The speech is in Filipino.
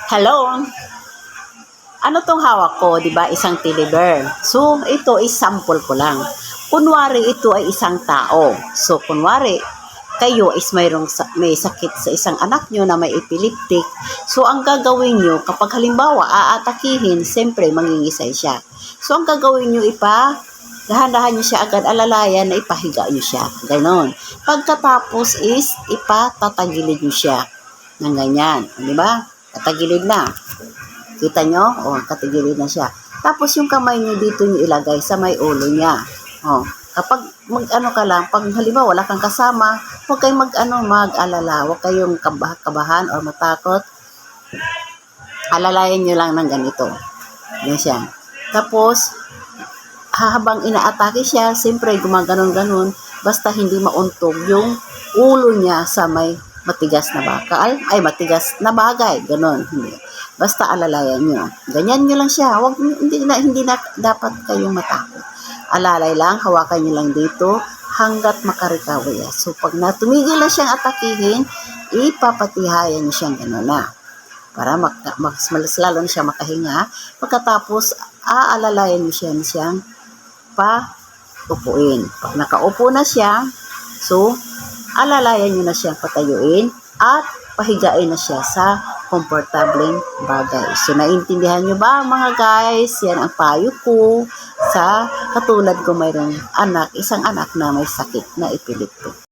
Hello? Ano tong hawak ko, 'di ba? Isang teddy bear. So, ito is sample ko lang. Kunwari ito ay isang tao. So, kunwari kayo is may sakit sa isang anak nyo na may epileptic. So, ang gagawin nyo, kapag halimbawa aatakihin, siyempre mangingisay siya. So, ang gagawin nyo dahan-dahan nyo siya agad alalayan na ipahiga nyo siya. Ganon. Pagkatapos is ipatatagilid nyo siya ng ganyan. Di ba? Tatagilid na. Kita nyo? O, katagilid na siya. Tapos yung kamay nyo dito nyo ilagay sa may ulo niya. O, kapag mag-ano ka lang, pag halimbawa wala kang kasama, huwag kayong mag-alala. Huwag kayong kabahan or matakot. Alalayan nyo lang ng ganito. Yan siya. Tapos, habang inaatake siya, siyempre gumaganon-ganon, basta hindi mauntog yung ulo niya sa may matigas na bakal, matigas na bagay, ganon. Basta alalayan nyo. Ganyan nyo lang siya. Hindi na dapat kayong matakot. Alalay lang, hawakan nyo lang dito hanggat makarikawa. So, pag natumigil na siyang atakihin, ipapatihayan nyo siyang gano'n na. Para mas lalo na siya makahinga. Pagkatapos, aalalayan nyo siyang paupuin. Pag nakaupo na siya, so, alalayan nyo na siyang patayuin at pahigain na siya sa komportableng bagay. So, naintindihan nyo ba mga guys? Yan ang payo ko sa katulad ko mayroong isang anak na may sakit na epileptic.